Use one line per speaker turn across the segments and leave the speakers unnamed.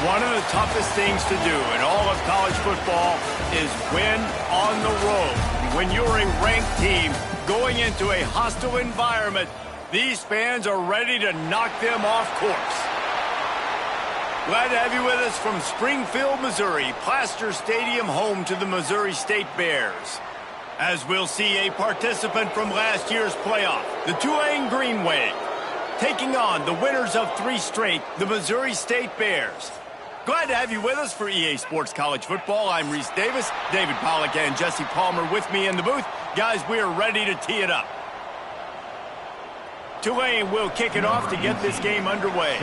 One of the toughest things to do in all of college football is win on the road. When you're a ranked team going into a hostile environment, these fans are ready to knock them off course. Glad to have you with us from Springfield, Missouri, Plaster Stadium, home to the Missouri State Bears. As we'll see a participant from last year's playoff, the Tulane Green Wave, taking on the winners of 3 straight, the Missouri State Bears. Glad to have you with us for EA Sports College Football. I'm Reese Davis, David Pollack and Jesse Palmer with me in the booth. Guys, we are ready to tee it up. Tulane will kick it off to get this game underway.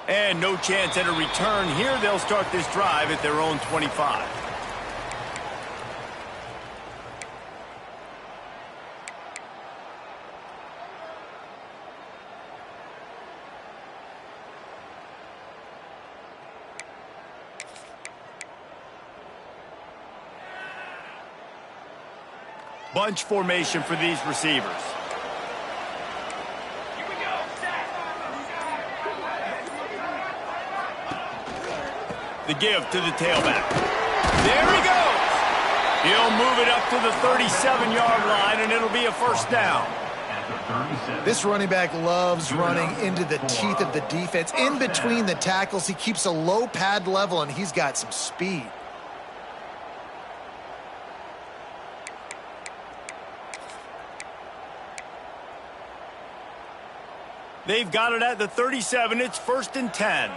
And no chance at a return here. They'll start this drive at their own 25. Bunch formation for these receivers. The give to the tailback. There he goes. He'll move it up to the 37-yard line, and it'll be a first down.
This running back loves running into the teeth of the defense. In between the tackles, he keeps a low pad level, and he's got some speed.
They've got it at the 37. It's 1st and 10.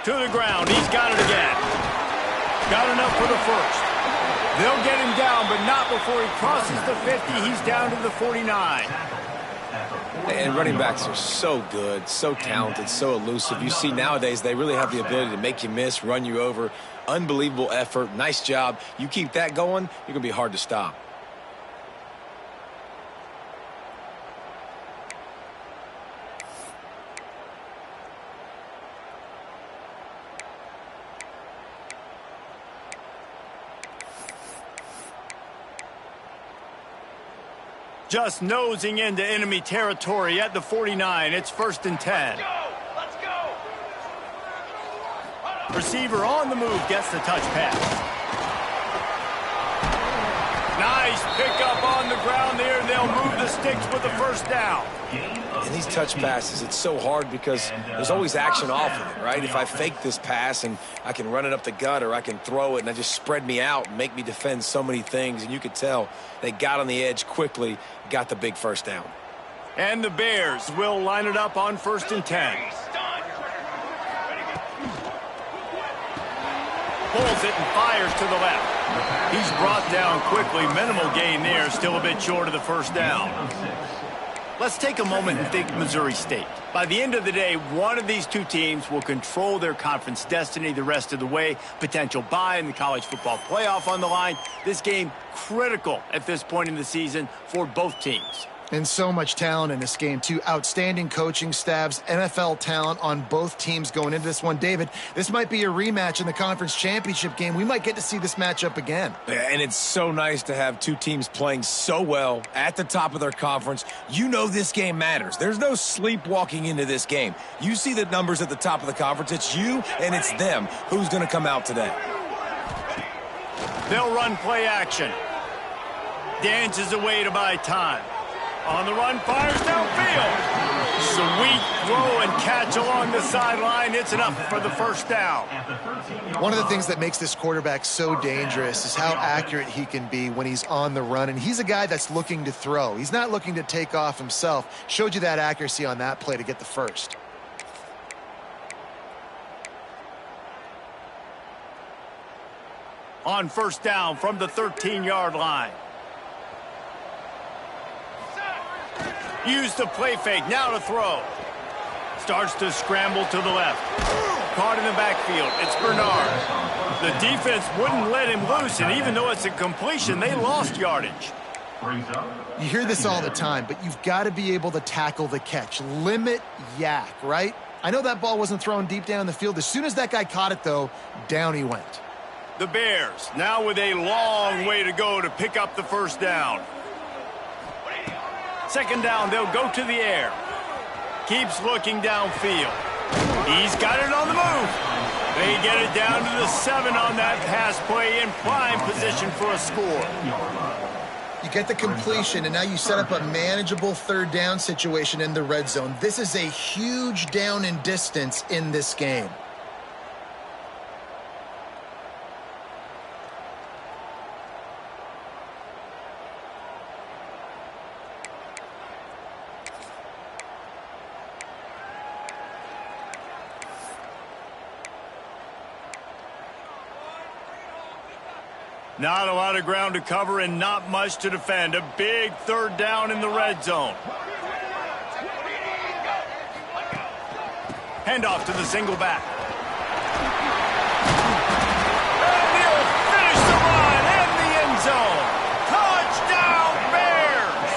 To the ground. He's got it again. Got enough for the first. They'll get him down, but not before he crosses the 50. He's down to the 49.
And running backs are so good, so talented, so elusive. You see nowadays they really have the ability to make you miss, run you over. Unbelievable effort. Nice job. You keep that going, you're going to be hard to stop.
Just nosing into enemy territory at the 49. It's 1st and 10.
Let's go.
Receiver on the move gets the touch pass. Nice pickup on the ground there. They'll move the sticks with the first down.
In these touch passes, it's so hard because there's always action off of it, right? If I fake this pass and I can run it up the gut or I can throw it and I just spread me out and make me defend so many things. And you could tell they got on the edge quickly, got the big first down.
And the Bears will line it up on 1st and 10. Pulls it and fires to the left. He's brought down quickly. Minimal gain there. Still a bit short of the first down. Let's take a moment and think Missouri State. By the end of the day, one of these two teams will control their conference destiny the rest of the way. Potential bye in the college football playoff on the line. This game critical at this point in the season for both teams.
And so much talent in this game, too. Outstanding coaching staffs, NFL talent on both teams going into this one. David, this might be a rematch in the conference championship game. We might get to see this matchup again.
Yeah, and it's so nice to have two teams playing so well at the top of their conference. You know this game matters. There's no sleepwalking into this game. You see the numbers at the top of the conference. It's you and it's them. Who's going to come out today?
They'll run play action. Dances away to buy time. On the run, fires downfield. Sweet throw and catch along the sideline. It's enough for the first down.
One of the things that makes this quarterback so dangerous is how accurate he can be when he's on the run. And he's a guy that's looking to throw. He's not looking to take off himself. Showed you that accuracy on that play to get the first.
On first down from the 13-yard line. Use the play fake, now to throw. Starts to scramble to the left. Caught in the backfield, it's Bernard. The defense wouldn't let him loose, and even though it's a completion, they lost yardage.
You hear this all the time, but you've got to be able to tackle the catch. Limit yak, right? I know that ball wasn't thrown deep down the field. As soon as that guy caught it, though, down he went.
The Bears now with a long way to go to pick up the first down. Second down, they'll go to the air. Keeps looking downfield. He's got it on the move. They get it down to the 7 on that pass play in prime position for a score.
You get the completion, and now you set up a manageable third down situation in the red zone. This is a huge down in distance in this game.
Not a lot of ground to cover and not much to defend. A big third down in the red zone. Handoff to the single back. And he'll finish the run in the end zone. Touchdown, Bears!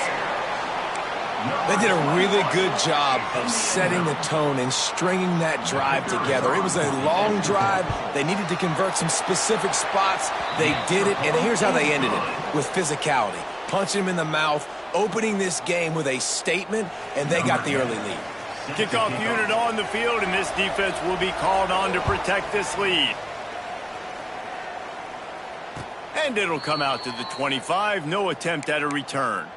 They did a really good job of setting the tone and stringing that drive together. It was a long drive. They needed to convert some specific spots. They did it, and here's how they ended it, with physicality. Punching him in the mouth, opening this game with a statement, and they got the early lead.
Kickoff unit on the field, and this defense will be called on to protect this lead. And it'll come out to the 25. No attempt at a return.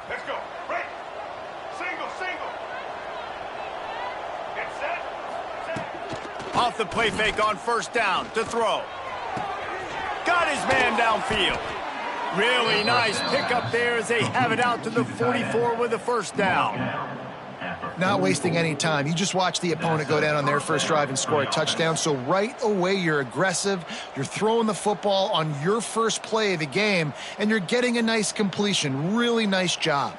Let's go. Right. Single, single. Get set. Set.
Off the play fake on first down to throw. Got his man downfield. Really nice pickup there as they have it out to the 44 with a first down.
Not wasting any time. You just watch the opponent go down on their first drive and score a touchdown. So right away, you're aggressive. You're throwing the football on your first play of the game, and you're getting a nice completion. Really nice job.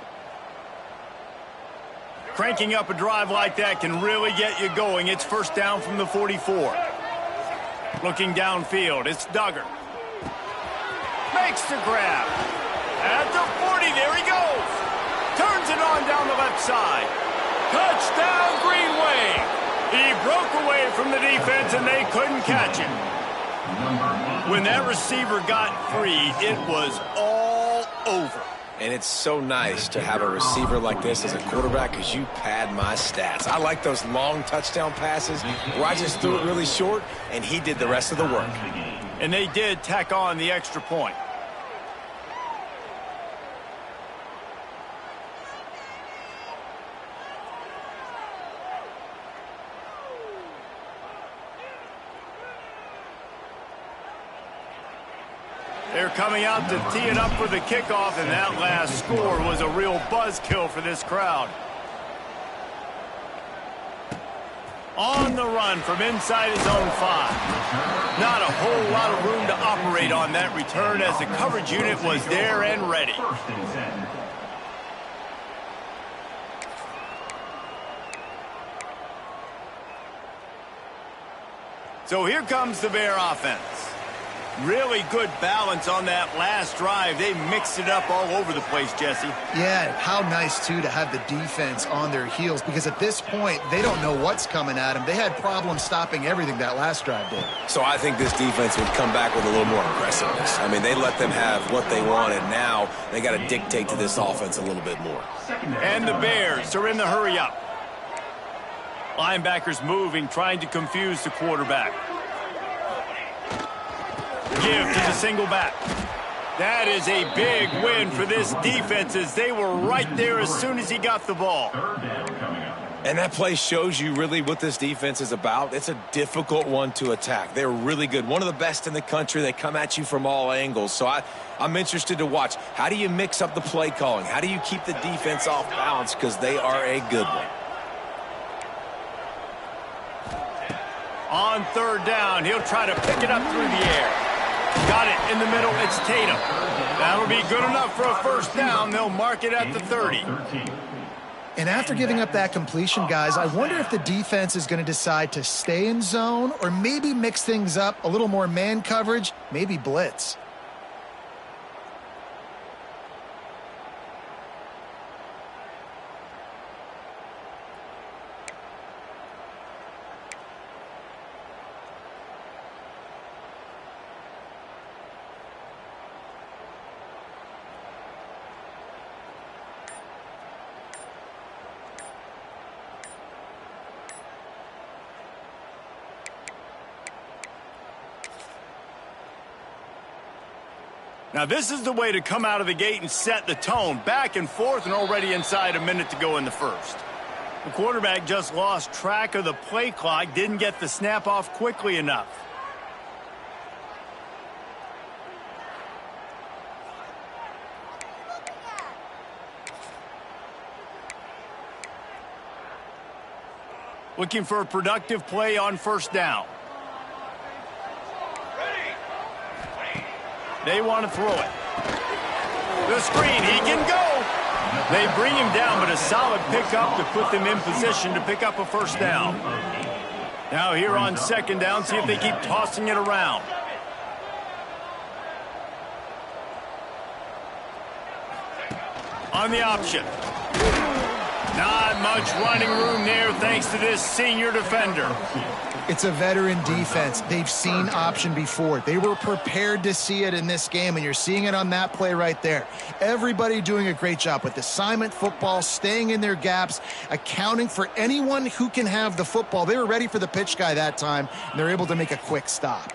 Cranking up a drive like that can really get you going. It's first down from the 44. Looking downfield, it's Duggar. Makes the grab. At the 40, there he goes. Turns it on down the left side. Touchdown, Green Wave. He broke away from the defense, and they couldn't catch him. When that receiver got free, it was all over.
And it's so nice to have a receiver like this as a quarterback because you pad my stats. I like those long touchdown passes where I just threw it really short, and he did the rest of the work.
And they did tack on the extra point. They're coming out to tee it up for the kickoff, and that last score was a real buzzkill for this crowd. On the run from inside his own 5. Not a whole lot of room to operate on that return as the coverage unit was there and ready. So here comes the Bear offense. Really good balance on that last drive. They mixed it up all over the place, Jesse.
Yeah, how nice, too, to have the defense on their heels, because at this point, they don't know what's coming at them. They had problems stopping everything that last drive did.
So I think this defense would come back with a little more aggressiveness. I mean, they let them have what they wanted. Now they got to dictate to this offense a little bit more.
And the Bears are in the hurry up. Linebackers moving, trying to confuse the quarterback. Give to the single back. That is a big win for this defense as they were right there as soon as he got the ball.
And that play shows you really what this defense is about. It's a difficult one to attack. They're really good. One of the best in the country. They come at you from all angles. So I'm interested to watch. How do you mix up the play calling? How do you keep the defense off balance? Because they are a good one.
On third down, he'll try to pick it up through the air. Got it in the middle. It's Tatum. That'll be good enough for a first down. They'll mark it at the 30.
And after giving up that completion, guys, I wonder if the defense is going to decide to stay in zone or maybe mix things up, a little more man coverage, maybe blitz.
Now, this is the way to come out of the gate and set the tone. Back and forth and already inside a minute to go in the first. The quarterback just lost track of the play clock, didn't get the snap off quickly enough. Looking for a productive play on first down. They want to throw it. The screen, he can go. They bring him down, but a solid pickup to put them in position to pick up a first down. Now here on second down, see if they keep tossing it around. On the option. Not much running room there thanks to this senior defender.
It's a veteran defense. They've seen option before. They were prepared to see it in this game, and you're seeing it on that play right there. Everybody doing a great job with assignment football, staying in their gaps, accounting for anyone who can have the football. They were ready for the pitch guy that time, and they're able to make a quick stop.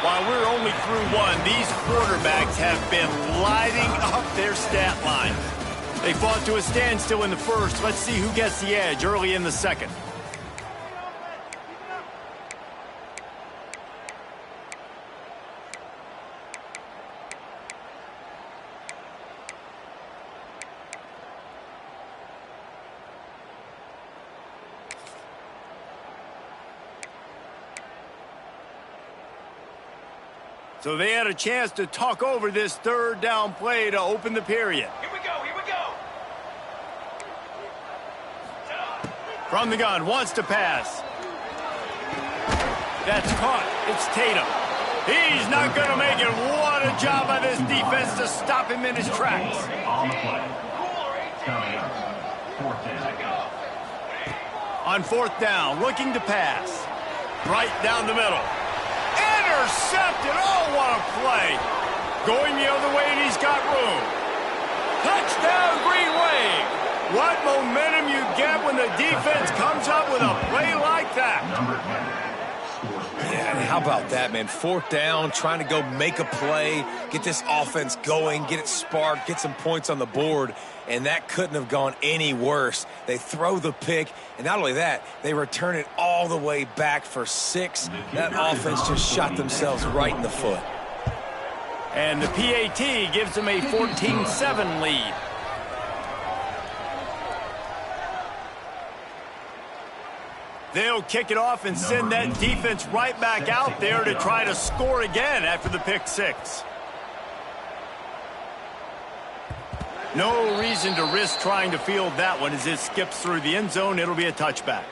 While we're only through one, these quarterbacks have been lighting up their stat line. They fought to a standstill in the first. Let's see who gets the edge early in the second. So they had a chance to talk over this third down play to open the period.
Here we go, here we go.
From the gun, wants to pass. That's caught. It's Tatum. He's not going to make it. What a job by this defense to stop him in his tracks. On fourth down, looking to pass. Right down the middle. Intercepted. Oh, what a play. Going the other way, and he's got room. Touchdown, Green Wave. What momentum you get when the defense comes up with a play like that.
Yeah, and how about that, man? Fourth down, trying to go make a play, get this offense going, get it sparked, get some points on the board, and that couldn't have gone any worse. They throw the pick, and not only that, they return it all the way back for 6. That offense just shot themselves right in the foot.
And the PAT gives them a 14-7 lead. They'll kick it off and send that defense right back out there to try to score again after the pick six. No reason to risk trying to field that one as it skips through the end zone. It'll be a touchback.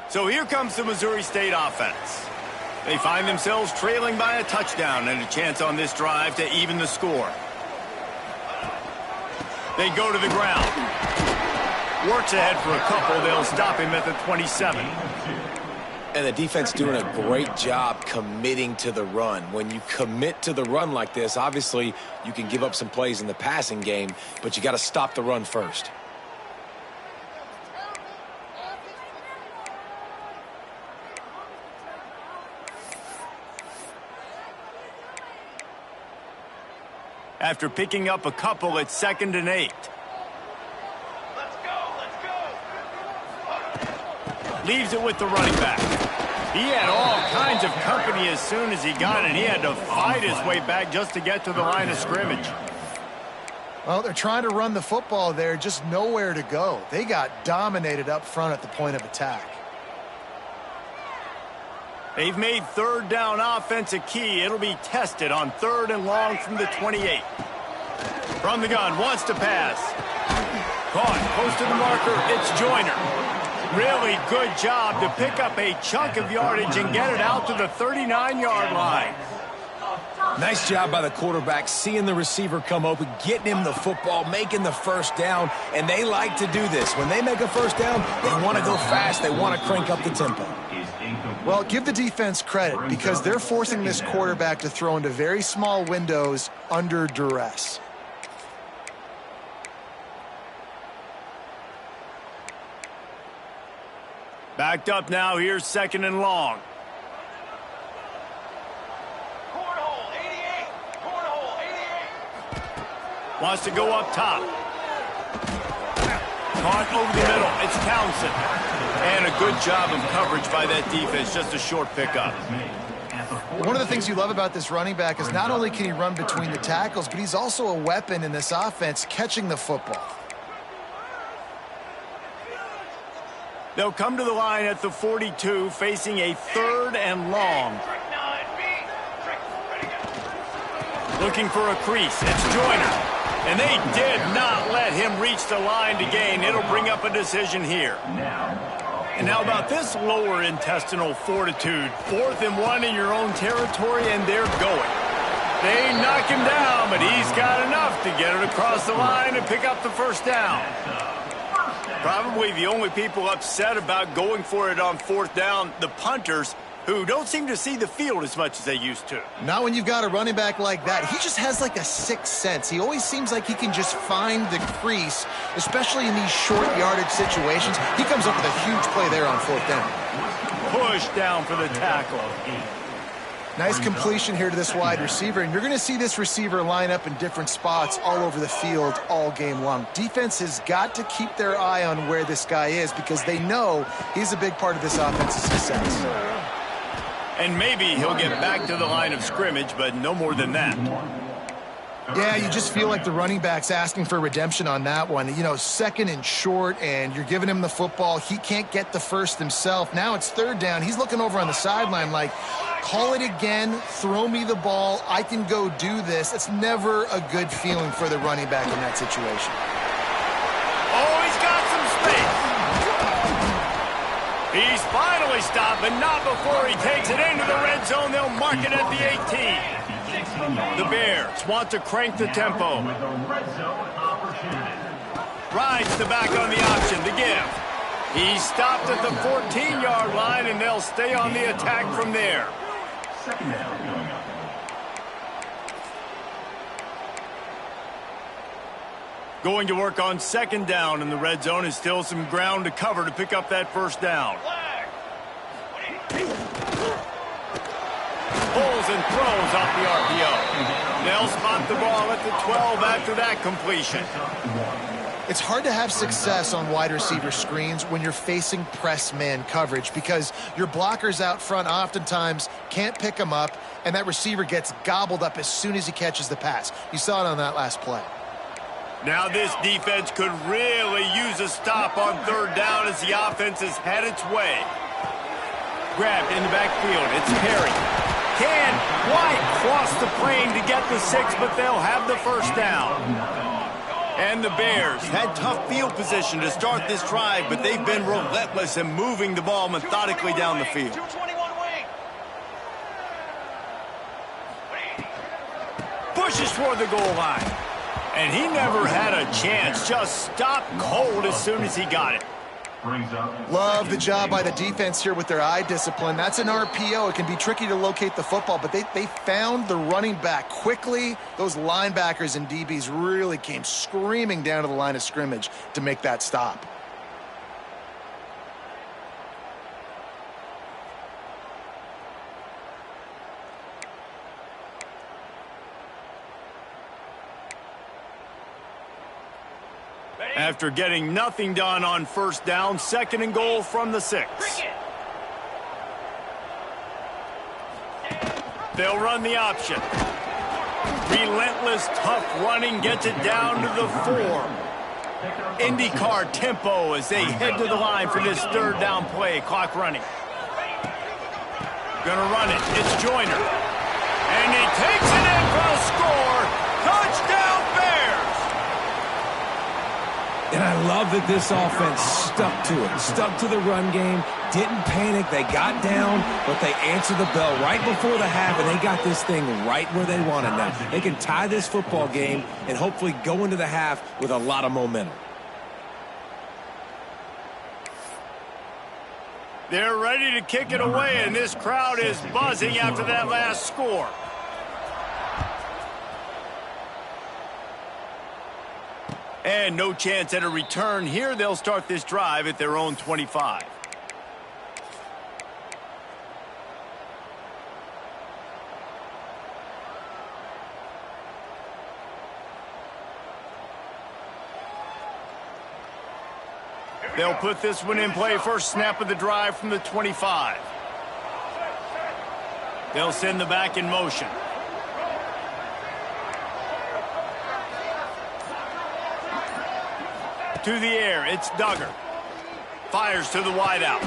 So here comes the Missouri State offense. They find themselves trailing by a touchdown and a chance on this drive to even the score. They go to the ground. Works ahead for a couple. They'll stop him at the 27.
And the defense doing a great job committing to the run. When you commit to the run like this, obviously you can give up some plays in the passing game, but you got to stop the run first.
after picking up a couple at 2nd and 8.
Let's go.
Leaves it with the running back. He had all kinds of company as soon as he got it. He had to fight his way back just to get to the line of scrimmage.
Well, they're trying to run the football there, just nowhere to go. They got dominated up front at the point of attack.
They've made 3rd down offense a key. It'll be tested on 3rd and long from the 28. From the gun, wants to pass. Caught, close to the marker, it's Joyner. Really good job to pick up a chunk of yardage and get it out to the 39-yard line.
Nice job by the quarterback, seeing the receiver come open, getting him the football, making the first down, and they like to do this. When they make a first down, they want to go fast. They want to crank up the tempo.
Well, give the defense credit because they're forcing this quarterback to throw into very small windows under duress.
Backed up now, here's 2nd and long.
Cornhole 88. Cornhole 88.
Wants to go up top. Caught over the middle. It's Townsend. And a good job of coverage by that defense. Just a short pickup.
One of the things you love about this running back is not only can he run between the tackles, but he's also a weapon in this offense catching the football.
They'll come to the line at the 42, facing a 3rd and long.
Trick 9B. Trick. Ready, go.
Looking for a crease. It's Joyner. And they did not let him reach the line to gain. It'll bring up a decision here. And how about this lower intestinal fortitude? 4th and 1 in your own territory, and they're going. They knock him down, but he's got enough to get it across the line and pick up the first down. Probably the only people upset about going for it on 4th down, the punters, who don't seem to see the field as much as they used to.
Not when you've got a running back like that. He just has like a sixth sense. He always seems like he can just find the crease, especially in these short yardage situations. He comes up with a huge play there on 4th down.
Push down for the tackle.
Nice completion here to this wide receiver, and you're going to see this receiver line up in different spots all over the field all game long. Defense has got to keep their eye on where this guy is because they know he's a big part of this offense's success.
And maybe he'll get back to the line of scrimmage, but no more than that.
Yeah, you just feel like the running back's asking for redemption on that one. You know, 2nd and short, and you're giving him the football. He can't get the first himself. Now it's 3rd down. He's looking over on the sideline like, call it again, throw me the ball, I can go do this. It's never a good feeling for the running back in that situation.
Oh, he's got some space. He's finally stopped, but not before he takes it into the red zone. They'll mark it at the 18. The Bears want to crank the tempo. Rides the back on the option to give. He stopped at the 14-yard line, and they'll stay on the attack from there. Going to work on 2nd down in the red zone, and still some ground to cover to pick up that first down. Pulls and throws off the RPO. They'll spot the ball at the 12 after that completion.
It's hard to have success on wide receiver screens when you're facing press man coverage because your blockers out front oftentimes can't pick them up, and that receiver gets gobbled up as soon as he catches the pass. You saw it on that last play.
Now this defense could really use a stop on 3rd down as the offense has had its way. Grabbed in the backfield. It's Perry. Can White cross the plane to get the 6, but they'll have the first down. And the Bears had tough field position to start this drive, but they've been relentless in moving the ball methodically down the field.
221 wing.
Pushes toward the goal line. And he never had a chance. Just stopped cold as soon as he got it.
Love the job by the defense here with their eye discipline. That's an RPO. It can be tricky to locate the football, but they found the running back quickly. Those linebackers and DBs really came screaming down to the line of scrimmage to make that stop.
After getting nothing done on first down, 2nd and goal from the 6. They'll run the option. Relentless, tough running gets it down to the 4. IndyCar tempo as they head to the line for this 3rd down play. Clock running. Gonna run it. It's Joyner. And he takes it in for a score. Touchdown Bears!
And I love that this offense stuck to it. Stuck to the run game. Didn't panic. They got down, but they answered the bell right before the half, and they got this thing right where they wanted now. They can tie this football game and hopefully go into the half with a lot of momentum.
They're ready to kick it away, and this crowd is buzzing after that last score. And no chance at a return here. They'll start this drive at their own 25. They'll put this one in play. First snap of the drive from the 25. They'll send the back in motion. To the air, it's Duggar. Fires to the wideout.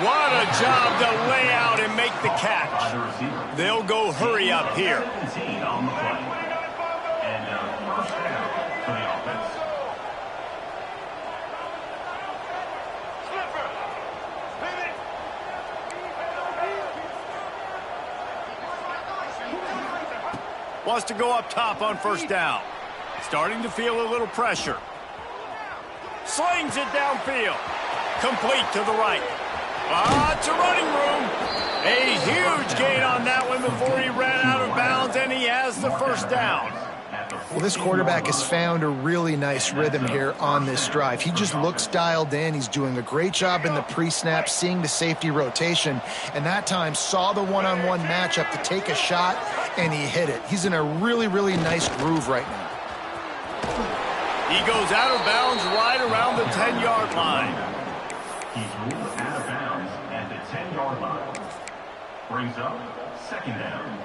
What a job to lay out and make the catch. They'll go hurry up here. Wants to go up top on first down. Starting to feel a little pressure. Slings it downfield. Complete to the right. Lots of running room. A huge gain on that one before he ran out of bounds, and he has the first down.
Well, this quarterback has found a really nice rhythm here on this drive. He just looks dialed in. He's doing a great job in the pre-snap, seeing the safety rotation, and that time saw the one-on-one matchup to take a shot, and he hit it. He's in a really, really nice groove right now.
He goes out of bounds right around the 10-yard line.
He's ruled out of bounds at the 10-yard line. Brings up 2nd down.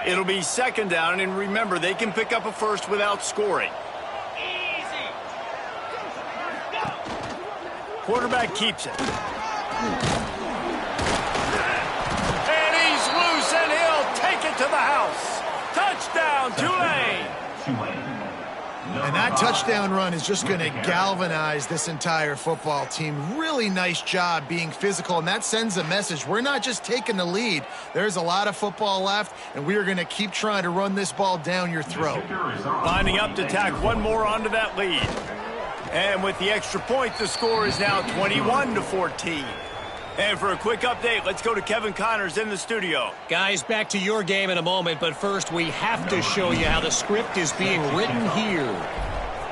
It'll be 2nd down, and remember, they can pick up a first without scoring.
Easy.
Quarterback keeps it. And he's loose, and he'll take it to the house. Touchdown, Tulane.
And that touchdown run is just going to galvanize this entire football team. Really nice job being physical, and that sends a message. We're not just taking the lead. There's a lot of football left, and we are going to keep trying to run this ball down your throat.
Lining up to tack one more onto that lead. And with the extra point, the score is now 21-14. And for a quick update, let's go to Kevin Connors in the studio.
Guys, back to your game in a moment, but first we have to show you how the script is being written here.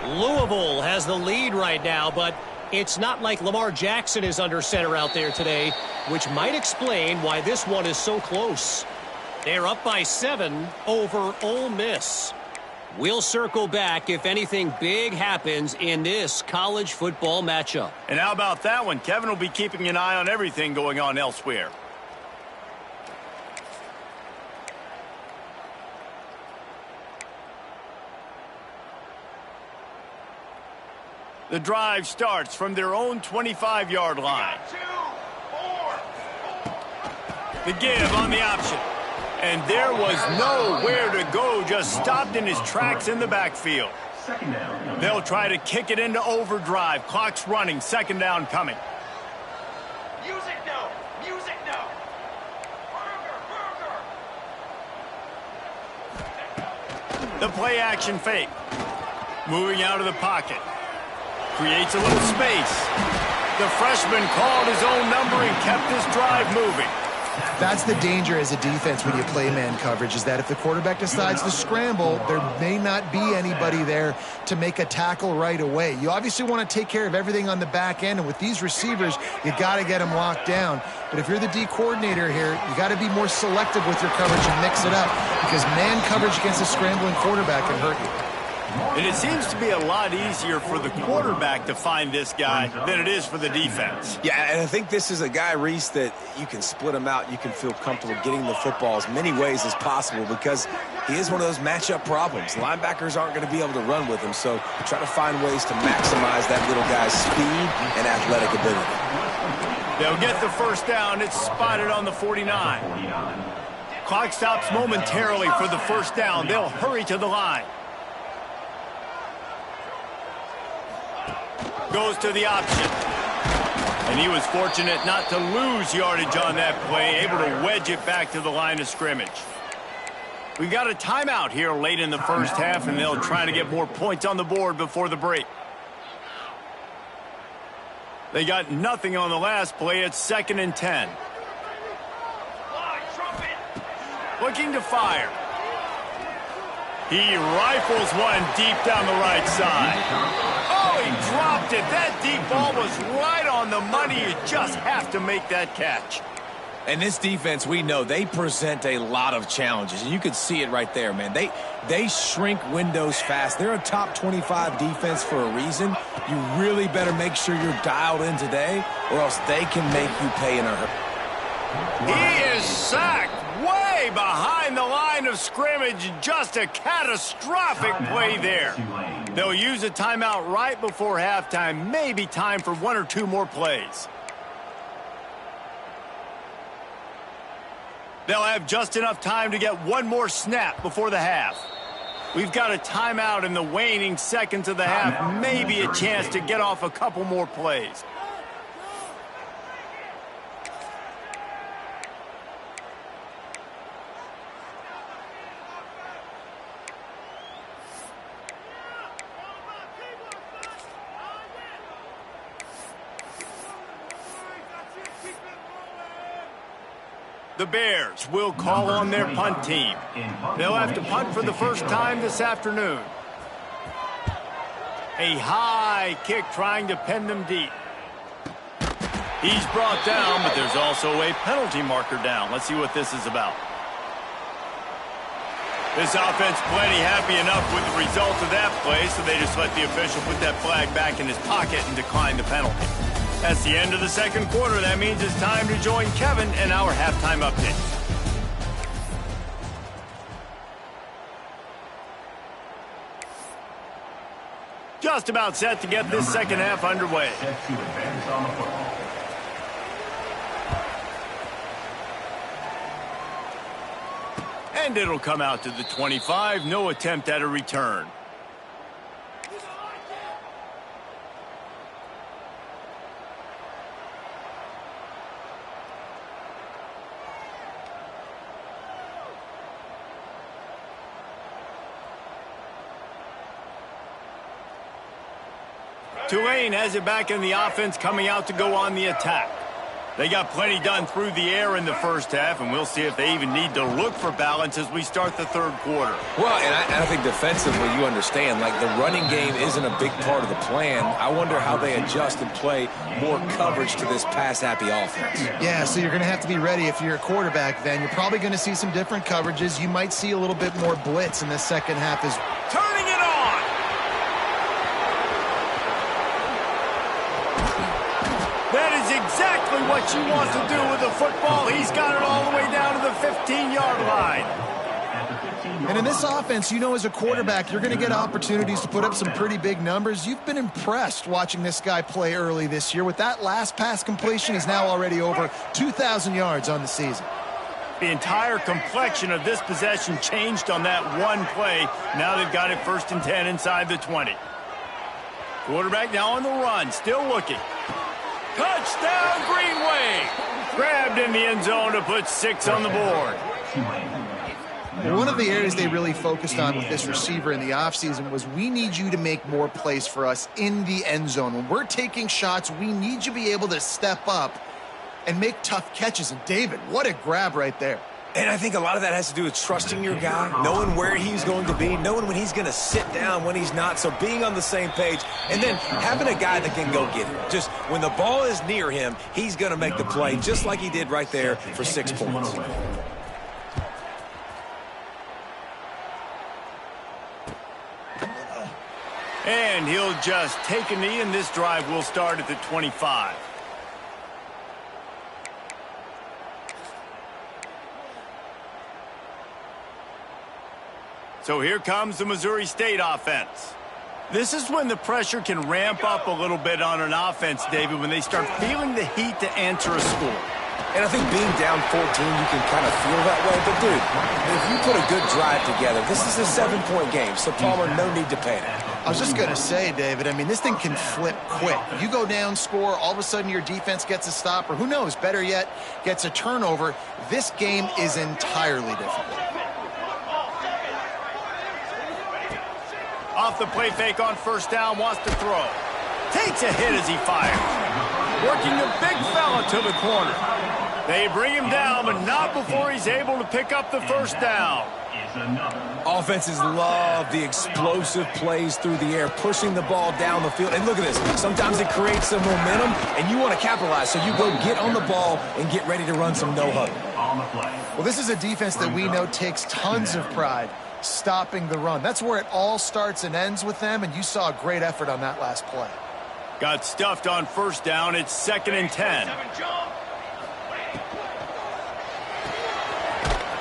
Louisville has the lead right now, but it's not like Lamar Jackson is under center out there today, which might explain why this one is so close. They're up by 7 over Ole Miss. We'll circle back if anything big happens in this college football matchup.
And how about that one? Kevin will be keeping an eye on everything going on elsewhere. The drive starts from their own 25-yard line.
2, 4.
The give on the option. And there was nowhere to go, just stopped in his tracks in the backfield. They'll try to kick it into overdrive. Clock's running, 2nd down coming.
Music no. Music no.
The play action fake. Moving out of the pocket. Creates a little space. The freshman called his own number and kept this drive moving.
That's the danger as a defense when you play man coverage, is that if the quarterback decides to scramble, there may not be anybody there to make a tackle right away. You obviously want to take care of everything on the back end, and with these receivers, you got to get them locked down. But if you're the D coordinator here, you got to be more selective with your coverage and mix it up, because man coverage against a scrambling quarterback can hurt you.
And it seems to be a lot easier for the quarterback to find this guy than it is for the defense.
Yeah, and I think this is a guy, Reese, that you can split him out. You can feel comfortable getting the football as many ways as possible because he is one of those matchup problems. Linebackers aren't going to be able to run with him, so try to find ways to maximize that little guy's speed and athletic ability.
They'll get the first down. It's spotted on the 49. Clock stops momentarily for the first down. They'll hurry to the line. Goes to the option. And he was fortunate not to lose yardage on that play, able to wedge it back to the line of scrimmage. We got a timeout here late in the first half, and they'll try to get more points on the board before the break. They got nothing on the last play. It's 2nd and 10. Looking to fire. He rifles one deep down the right side. Oh, he dropped it. That deep ball was right on the money. You just have to make that catch.
And this defense, we know, they present a lot of challenges. And you can see it right there, man. They shrink windows fast. They're a top 25 defense for a reason. You really better make sure you're dialed in today, or else they can make you pay in a hurry.
He is sacked way behind the line of scrimmage. Just a catastrophic play there. They'll use a timeout right before halftime. Maybe time for 1 or 2 more plays. They'll have just enough time to get 1 more snap before the half. We've got a timeout in the waning seconds of the half. Maybe a chance to get off a couple more plays. The Bears will call on their punt team. They'll have to punt for the first time this afternoon. A high kick trying to pen them deep. He's brought down, but there's also a penalty marker down. Let's see what this is about. This offense plenty happy enough with the result of that play, so they just let the official put that flag back in his pocket and decline the penalty. That's the end of the second quarter. That means it's time to join Kevin in our halftime update. Just about set to get this second half underway. And it'll come out to the 25. No attempt at a return. Tulane has it back in the offense, coming out to go on the attack. They got plenty done through the air in the first half, and we'll see if they even need to look for balance as we start the third quarter.
Well, and I think defensively, you understand, like the running game isn't a big part of the plan. I wonder how they adjust and play more coverage to this pass-happy offense.
Yeah, so you're going to have to be ready if you're a quarterback then. You're probably going to see some different coverages. You might see a little bit more blitz in the second half as well.
Turning it on! That is exactly what you want to do with the football. He's got it all the way down to the 15-yard line.
And in this offense, you know, as a quarterback, you're going to get opportunities to put up some pretty big numbers. You've been impressed watching this guy play early this year. With that last pass completion, he's now already over 2,000 yards on the season.
The entire complexion of this possession changed on that one play. Now they've got it 1st and 10 inside the 20. Quarterback now on the run, still looking. Touchdown, Greenway! Grabbed in the end zone to put 6 on the board.
One of the areas they really focused on with this receiver in the offseason was we need you to make more plays for us in the end zone. When we're taking shots, we need you to be able to step up and make tough catches. And David, what a grab right there.
And I think a lot of that has to do with trusting your guy, knowing where he's going to be, knowing when he's going to sit down, when he's not, so being on the same page, and then having a guy that can go get it. Just when the ball is near him, he's going to make the play, just like he did right there for 6 points.
And he'll just take a knee, and this drive will start at the 25. So here comes the Missouri State offense. This is when the pressure can ramp up a little bit on an offense, David, when they start feeling the heat to answer a score.
And I think being down 14, you can kind of feel that way. But, dude, if you put a good drive together, this is a 7-point game. So, Palmer, no need to panic.
I was just going to say, David, I mean, this thing can flip quick. You go down, score, all of a sudden your defense gets a stop, or who knows, better yet, gets a turnover. This game is entirely different.
Off the play fake on first down, wants to throw. Takes a hit as he fires. Working the big fella to the corner. They bring him down, but not before he's able to pick up the first down.
Offenses love the explosive plays through the air, pushing the ball down the field. And look at this. Sometimes it creates some momentum, and you want to capitalize. So you go get on the ball and get ready to run some no-huddle.
Well, this is a defense that we know takes tons of pride stopping the run. That's where it all starts and ends with them, and you saw a great effort on that last play.
Got stuffed on first down. It's 2nd and 10.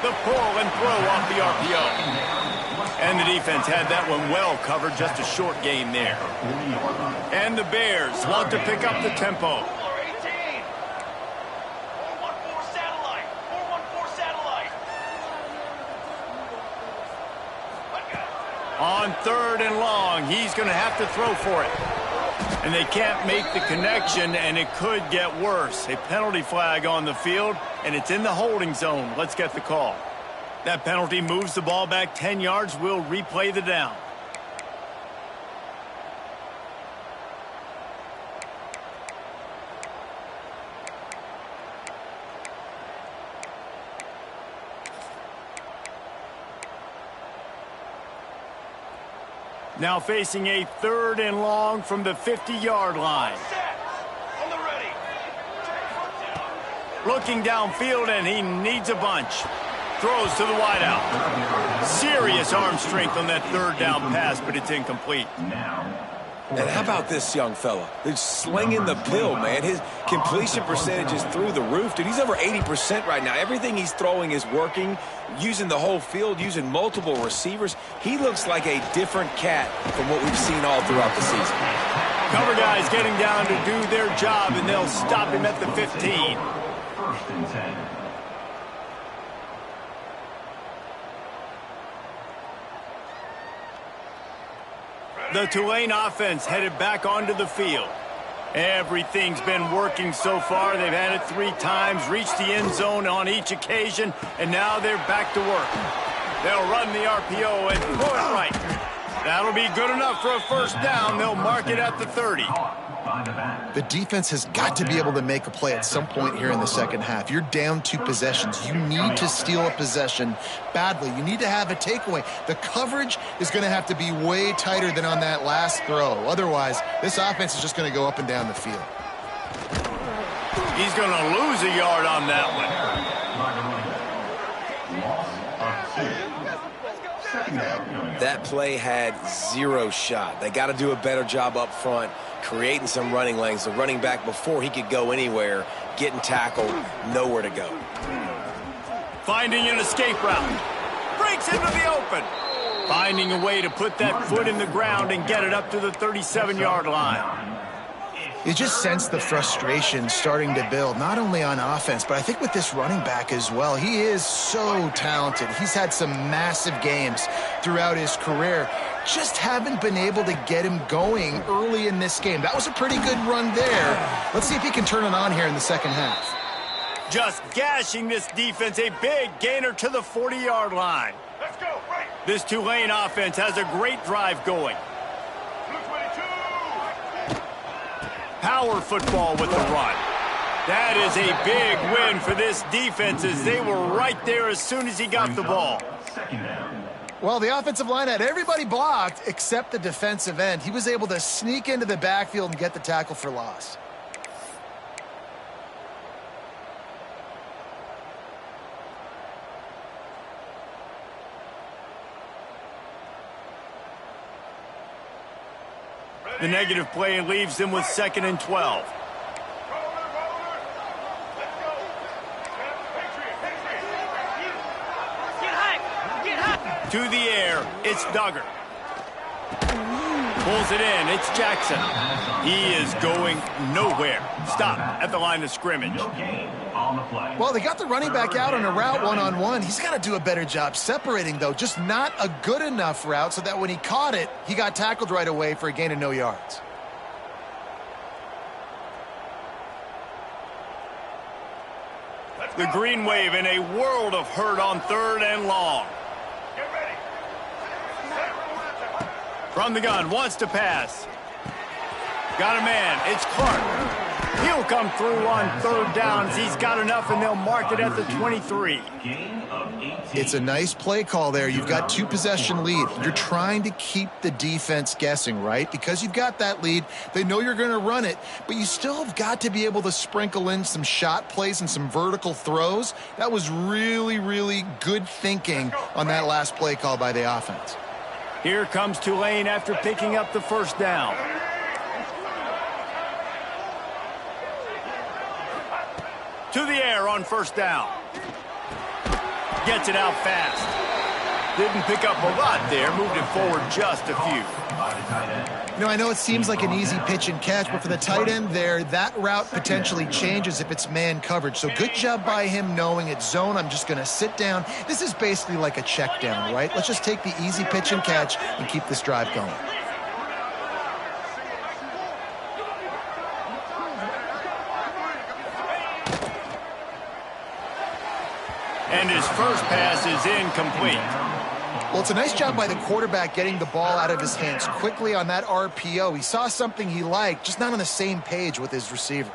The pull and throw off the RPO. And the defense had that one well covered. Just a short gain there. And the Bears want to pick up the tempo. On 3rd and long, he's going to have to throw for it. And they can't make the connection, and it could get worse. A penalty flag on the field, and it's in the holding zone. Let's get the call. That penalty moves the ball back 10 yards. We'll replay the down. Now facing a 3rd and long from the 50-yard line. Looking downfield, and he needs a bunch. Throws to the wideout. Serious arm strength on that 3rd down pass, but it's incomplete.
And how about this young fella? He's slinging the pill, man. His completion percentage is through the roof. Dude, he's over 80% right now. Everything he's throwing is working, using the whole field, using multiple receivers. He looks like a different cat from what we've seen all throughout the season.
Cover guys getting down to do their job, and they'll stop him at the 15.
1st and 10.
The Tulane offense headed back onto the field. Everything's been working so far. They've had it 3 times, reached the end zone on each occasion, and now they're back to work. They'll run the RPO and throw it right. That'll be good enough for a first down. They'll mark it at the 30.
The defense has got to be able to make a play at some point here in the second half. You're down 2 possessions. You need to steal a possession badly. You need to have a takeaway. The coverage is going to have to be way tighter than on that last throw. Otherwise, this offense is just going to go up and down the field.
He's going to lose a yard on that one.
That play had 0 shot. They got to do a better job up front, creating some running lanes. The running back, before he could go anywhere, getting tackled, nowhere to go.
Finding an escape route. Breaks into the open. Finding a way to put that foot in the ground and get it up to the 37-yard line.
You just sense the frustration starting to build, not only on offense, but I think with this running back as well. He is so talented. He's had some massive games throughout his career. Just haven't been able to get him going early in this game. That was a pretty good run there. Let's see if he can turn it on here in the second half.
Just gashing this defense, a big gainer to the 40-yard line.
Let's go, right.
This Tulane offense has a great drive going. Power football with the run. That is a big win for this defense, as they were right there as soon as he got the ball.
Well, the offensive line had everybody blocked except the defensive end. He was able to sneak into the backfield and get the tackle for loss.
The negative play leaves them with 2nd and 12. To the air, it's Duggar. Pulls it in, it's Jackson. He is going nowhere. Stop at the line of scrimmage.
No gain on the play.
Well, they got the running back out on a route one-on-one. He's got to do a better job separating, though. Just not a good enough route so that when he caught it, he got tackled right away for a gain of no yards.
The green wave in a world of hurt on 3rd and long. From the gun, wants to pass. Got a man, it's Clark. He'll come through on 3rd downs. He's got enough, and they'll mark it at the 23.
Gain of 18.
It's a nice play call there. You've got 2-possession lead. You're trying to keep the defense guessing, right? Because you've got that lead, they know you're going to run it, but you still have got to be able to sprinkle in some shot plays and some vertical throws. That was really, really good thinking on that last play call by the offense.
Here comes Tulane after picking up the 1st down. To the air on 1st down. Gets it out fast. Didn't pick up a lot there. Moved it forward just a few.
You know, I know it seems like an easy pitch and catch, but for the tight end there, that route potentially changes if it's man coverage. So good job by him knowing it's zone. I'm just going to sit down. This is basically like a check down, right? Let's just take the easy pitch and catch and keep this drive going.
And his first pass is incomplete.
Well, it's a nice job by the quarterback getting the ball out of his hands quickly on that RPO. He saw something he liked, just not on the same page with his receiver.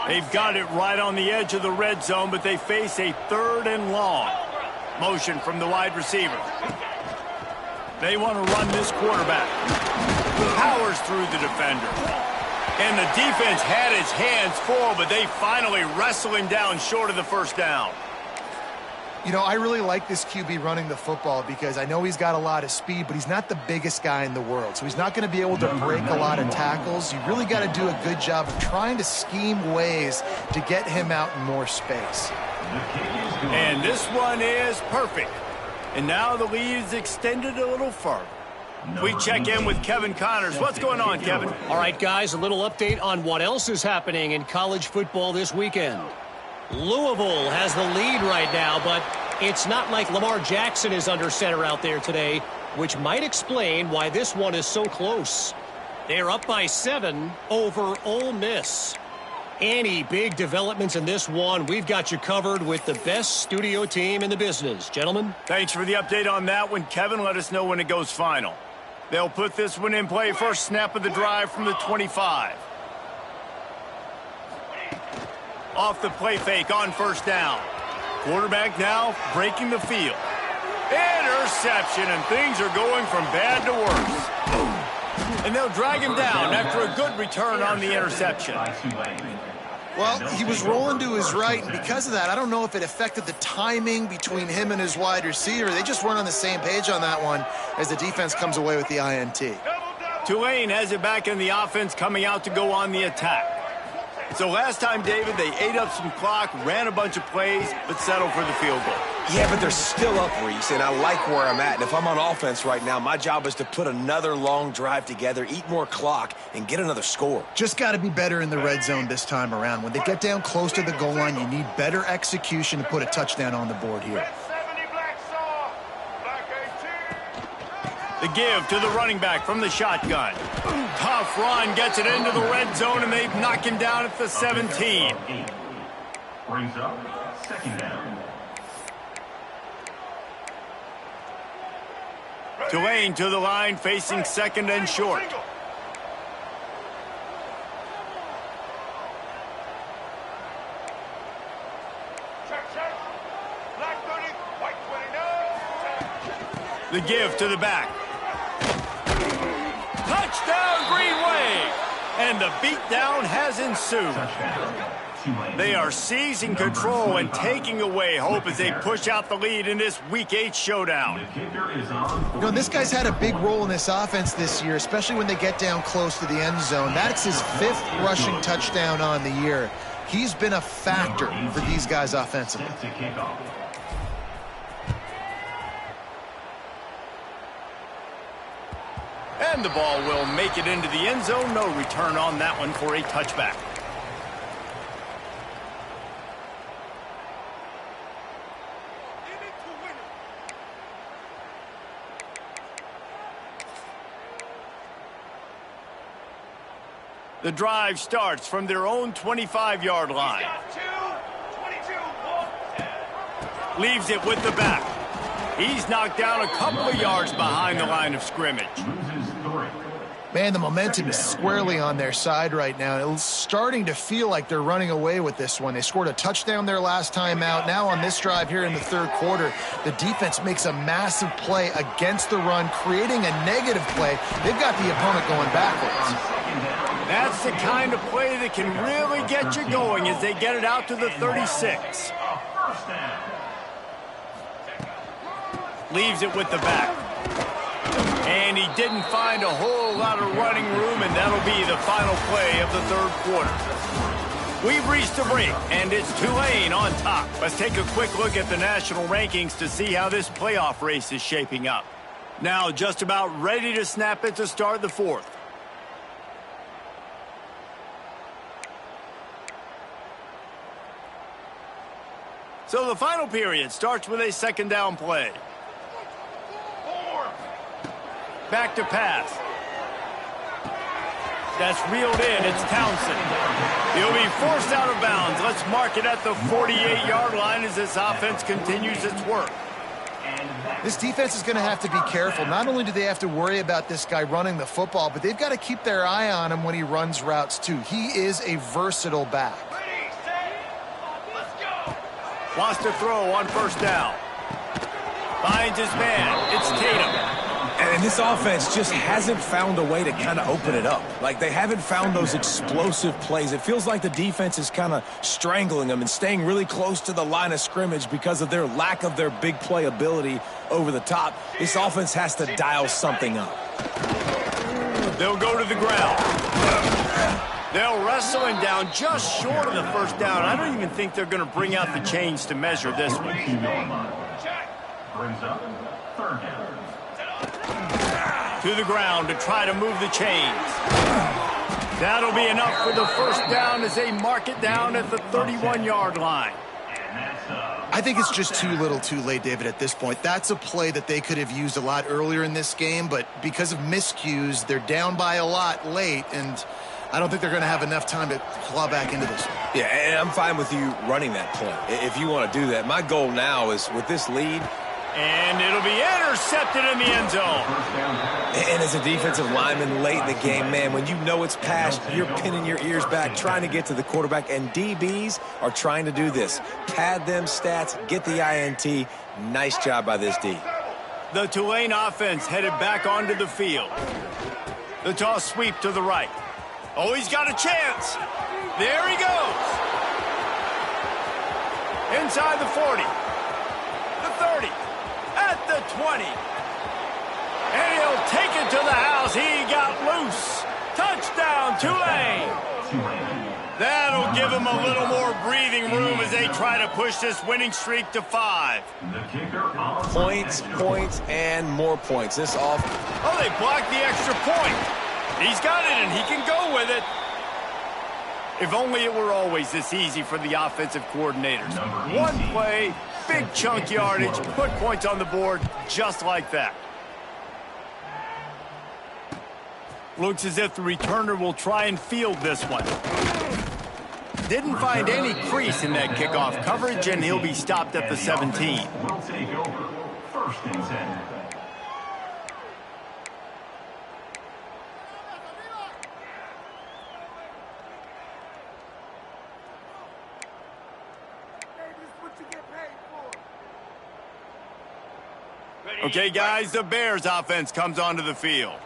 They've got it right on the edge of the red zone, but they face a 3rd and long. Motion from the wide receiver. They want to run this quarterback. Powers through the defender. And the defense had his hands full, but they finally wrestle him down short of the 1st down.
You know, I really like this QB running the football because I know he's got a lot of speed, but he's not the biggest guy in the world. So he's not going to be able to break a lot of tackles. You really got to do a good job of trying to scheme ways to get him out in more space.
And this one is perfect. And now the lead is extended a little further. We check in with Kevin Connors. What's going on, Kevin?
All right, guys, a little update on what else is happening in college football this weekend. Louisville has the lead right now, but it's not like Lamar Jackson is under center out there today, which might explain why this one is so close. They're up by 7 over Ole Miss. Any big developments in this one, we've got you covered with the best studio team in the business. Gentlemen.
Thanks for the update on that one, Kevin. Let us know when it goes final. They'll put this one in play. First snap of the drive from the 25. Off the play fake on 1st down. Quarterback now breaking the field. Interception, and things are going from bad to worse. And they'll drag him down after a good return on the interception.
Well, he was rolling to his right, and because of that, I don't know if it affected the timing between him and his wide receiver. They just weren't on the same page on that one as the defense comes away with the INT.
Tulane has it back in the offense, coming out to go on the attack. So last time, David, they ate up some clock, ran a bunch of plays, but settled for the field goal.
Yeah, but they're still up, Reese, and I like where I'm at. And if I'm on offense right now, my job is to put another long drive together, eat more clock, and get another score.
Just got to be better in the red zone this time around. When they get down close to the goal line, you need better execution to put a touchdown on the board here.
The give to the running back from the shotgun. Tough run, gets it into the red zone, and they knock him down at the 17.
Brings up 2nd down.
Tulane to the line, facing 2nd and short. The give to the back. Touchdown, Green Wave! And the beatdown has ensued. They are seizing control and taking away hope as they push out the lead in this Week 8 showdown.
You know, this guy's had a big role in this offense this year, especially when they get down close to the end zone. That's his 5th rushing touchdown on the year. He's been a factor for these guys offensively.
And the ball will make it into the end zone. No return on that one for a touchback. The drive starts from their own 25-yard line. Leaves it with the back. He's knocked down a couple of yards behind the line of scrimmage.
Man, the momentum is squarely on their side right now. It's starting to feel like they're running away with this one. They scored a touchdown their last time out. Now on this drive here in the 3rd quarter, the defense makes a massive play against the run, creating a negative play. They've got the opponent going backwards.
That's the kind of play that can really get you going as they get it out to the 36. Leaves it with the back. And he didn't find a whole lot of running room, and that'll be the final play of the 3rd quarter. We've reached a break, and it's Tulane on top. Let's take a quick look at the national rankings to see how this playoff race is shaping up. Now just about ready to snap it to start the 4th. So the final period starts with a 2nd down play. Back to pass. That's reeled in. It's Townsend. He'll be forced out of bounds. Let's mark it at the 48-yard line as this offense continues its work.
This defense is going to have to be careful. Not only do they have to worry about this guy running the football, but they've got to keep their eye on him when he runs routes too. He is a versatile back.
Wants to throw on 1st down. Finds his man. It's Tatum.
And this offense just hasn't found a way to kind of open it up. Like, they haven't found those explosive plays. It feels like the defense is kind of strangling them and staying really close to the line of scrimmage because of their lack of their big play ability over the top. This offense has to dial something up.
They'll go to the ground. They'll wrestle him down just short of the 1st down. I don't even think they're going to bring out the chains to measure this one.
Brings up 3rd down.
To the ground to try to move the chains. That'll be enough for the 1st down as they mark it down at the 31-yard line.
I think it's just too little too late, David, at this point. That's a play that they could have used a lot earlier in this game, but because of miscues, they're down by a lot late, and I don't think they're going to have enough time to claw back into this one.
Yeah, and I'm fine with you running that play if you want to do that. My goal now is, with this lead,
and it'll be intercepted in the end zone.
And as a defensive lineman late in the game, man, when you know it's past, you're pinning your ears back, trying to get to the quarterback, and DBs are trying to do this. Pad them stats, get the INT. Nice job by this D.
The Tulane offense headed back onto the field. The toss sweep to the right. Oh, he's got a chance. There he goes. Inside the 40. The 30. At the 20. And he'll take it to the house. He got loose. Touchdown, Tulane. That'll give him a little more breathing room as they try to push this winning streak to 5.
Points, points, and more points. This off.
Oh, they blocked the extra point. He's got it, and he can go with it. If only it were always this easy for the offensive coordinators. One play, big chunk yardage, put points on the board just like that. Looks as if the returner will try and field this one. Didn't find any crease in that kickoff coverage, and he'll be stopped at the 17.
Will take over. 1st and 10.
Okay, guys, the Bears offense comes onto the field.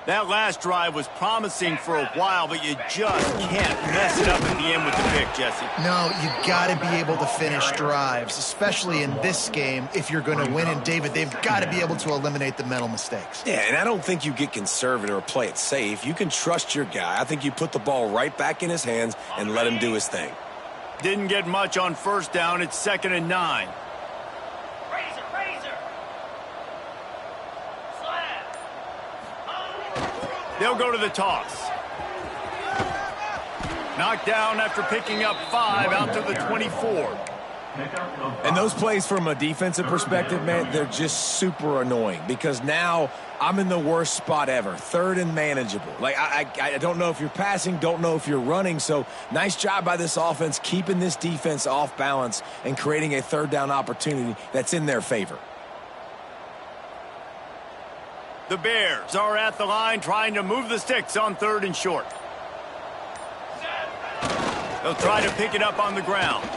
That last drive was promising for a while, but you just can't mess it up at the end with the pick, Jesse.
No, you got to be able to finish drives, especially in this game if you're going to win. And, David, they've got to be able to eliminate the mental mistakes.
Yeah, and I don't think you get conservative or play it safe. You can trust your guy. I think you put the ball right back in his hands and let him do his thing.
Didn't get much on first down. It's 2nd and 9. They'll go to the toss. Knocked down after picking up 5 out to the 24.
And those plays from a defensive perspective, man, they're just super annoying because now I'm in the worst spot ever, 3rd and manageable. Like, I don't know if you're passing, don't know if you're running. So nice job by this offense keeping this defense off balance and creating a 3rd down opportunity that's in their favor.
The Bears are at the line trying to move the sticks on 3rd and short. They'll try to pick it up on the ground.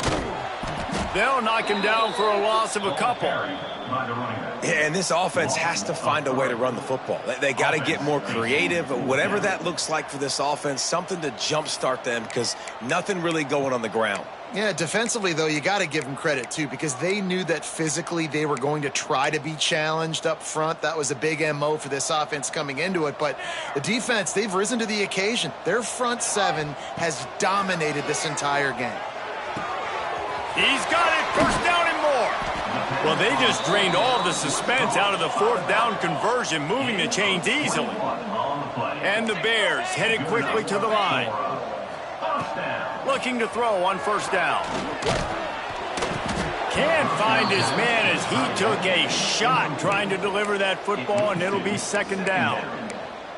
They'll knock him down for a loss of a couple.
Yeah, and this offense has to find a way to run the football. They got to get more creative, whatever that looks like for this offense, something to jumpstart them because nothing really going on the ground.
Yeah, defensively, though, you got to give them credit, too, because they knew that physically they were going to try to be challenged up front. That was a big MO for this offense coming into it. But the defense, they've risen to the occasion. Their front 7 has dominated this entire game.
He's got it, 1st down and more. Well, they just drained all of the suspense out of the 4th down conversion, moving the chains easily. And the Bears headed quickly to the line. Looking to throw on 1st down. Can't find his man as he took a shot trying to deliver that football, and it'll be 2nd down.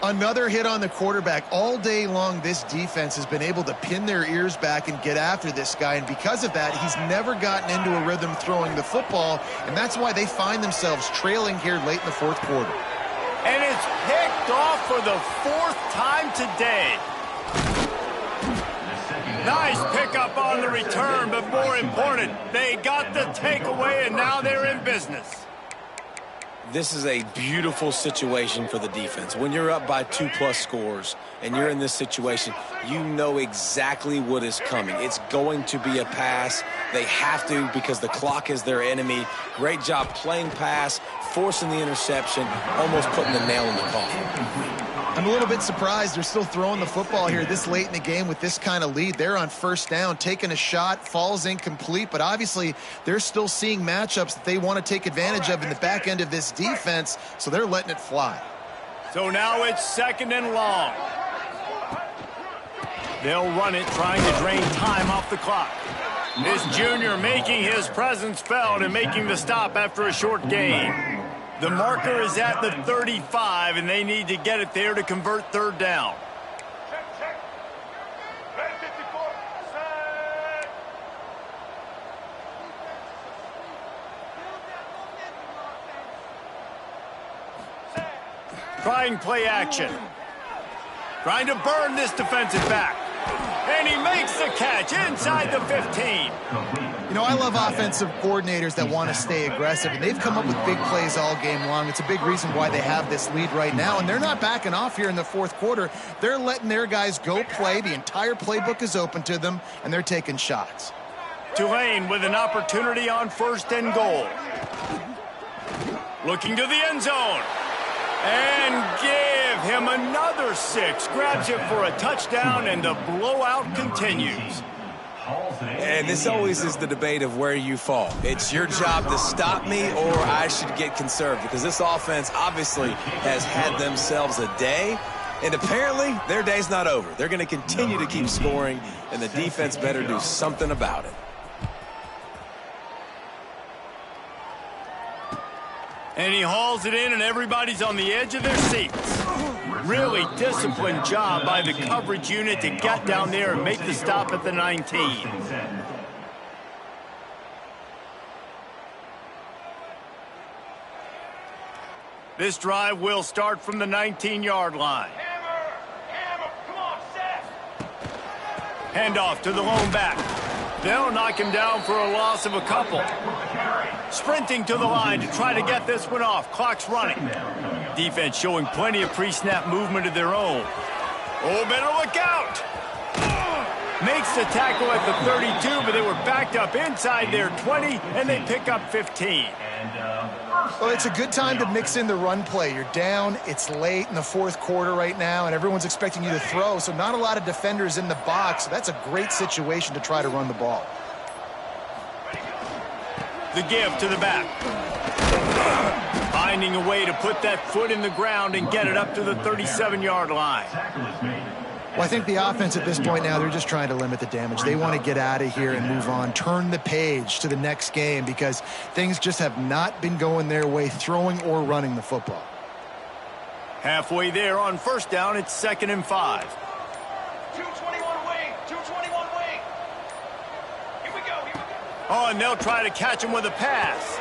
Another hit on the quarterback. All day long, this defense has been able to pin their ears back and get after this guy, and because of that, he's never gotten into a rhythm throwing the football, and that's why they find themselves trailing here late in the 4th quarter.
And it's picked off for the 4th time today. Nice pickup on the return, but more important, they got the takeaway, and now they're in business.
This is a beautiful situation for the defense. When you're up by 2+ scores and you're in this situation, you know exactly what is coming. It's going to be a pass. They have to because the clock is their enemy. Great job playing pass, forcing the interception, almost putting the nail in the coffin.
I'm a little bit surprised they're still throwing the football here this late in the game with this kind of lead. They're on 1st down, taking a shot, falls incomplete, but obviously they're still seeing matchups that they want to take advantage of in the back end of this defense, so they're letting it fly.
So now it's 2nd and long. They'll run it, trying to drain time off the clock. This junior making his presence felt and making the stop after a short gain. The marker is at the 35, and they need to get it there to convert 3rd down.
Check. Red 54, set.
Trying play action. Trying to burn this defensive back. And he makes the catch inside the 15.
You know, I love offensive coordinators that want to stay aggressive, and they've come up with big plays all game long. It's a big reason why they have this lead right now, and they're not backing off here in the 4th quarter. They're letting their guys go play. The entire playbook is open to them, and they're taking shots.
Tulane with an opportunity on 1st and goal. Looking to the end zone. And give him another 6. Grabs it for a touchdown, and the blowout continues.
And this always is the debate of where you fall. It's your job to stop me or I should get conservative because this offense obviously has had themselves a day, and apparently their day's not over. They're going to continue to keep scoring, and the defense better do something about it.
And he hauls it in, and everybody's on the edge of their seats. Really disciplined job by the coverage unit to get down there and make the stop at the 19. This drive will start from the 19-yard line.
Hammer, come on, set.
Handoff to the lone back. They'll knock him down for a loss of a couple. sprinting to the line to try to get this one off. Clock's running. Defense showing plenty of pre-snap movement of their own. Oh, better look out. Makes the tackle at the 32, but they were backed up inside their 20, and they pick up 15.
Well, it's a good time to mix in the run play. You're down, it's late in the fourth quarter right now, and everyone's expecting you to throw, so not a lot of defenders in the box. So that's a great situation to try to run the ball.
The give to the back. Finding a way to put that foot in the ground and get it up to the 37-yard line.
Well, I think the offense at this point now, they're just trying to limit the damage. They want to get out of here and move on, turn the page to the next game because things just have not been going their way, throwing or running the football.
Halfway there on first down, it's 2nd and 5.
221 wing, 221 wing. Here we go.
Oh, and they'll try to catch him with a pass.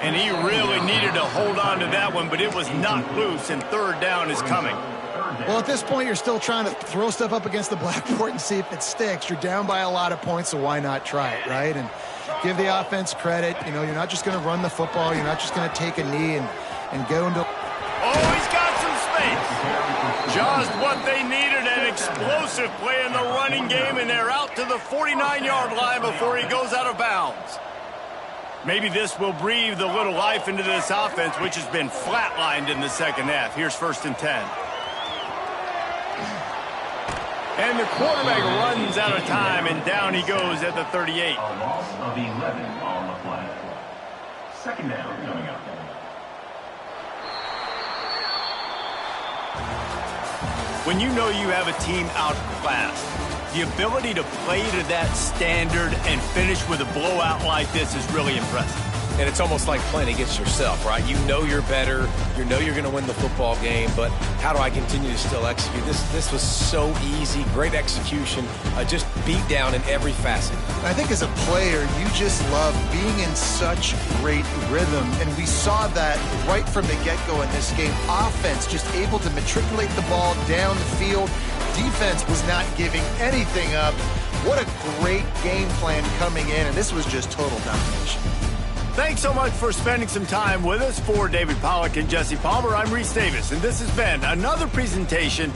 And he really needed to hold on to that one, but it was knocked loose, and 3rd down is coming.
Well, at this point, you're still trying to throw stuff up against the blackboard and see if it sticks. You're down by a lot of points, so why not try it, right? And give the offense credit. You know, you're not just going to run the football. You're not just going to take a knee and go into...
Oh, he's got some space. Just what they needed, an explosive play in the running game, and they're out to the 49-yard line before he goes out of bounds. Maybe this will breathe a little life into this offense, which has been flatlined in the second half. Here's 1st and 10. And the quarterback runs out of time, and down he goes at the 38.
A loss of 11 on the play. 2nd down coming up.
When you know you have a team outclassed, the ability to play to that standard and finish with a blowout like this is really impressive.
And it's almost like playing against yourself, right? You know you're better. You know you're going to win the football game, but how do I continue to still execute? This was so easy, great execution, just beat down in every facet.
I think as a player, you just love being in such great rhythm, and we saw that right from the get-go in this game. Offense just able to matriculate the ball down the field. Defense was not giving anything up. What a great game plan coming in, and this was just total domination.
Thanks so much for spending some time with us. For David Pollack and Jesse Palmer, I'm Reese Davis, and this has been another presentation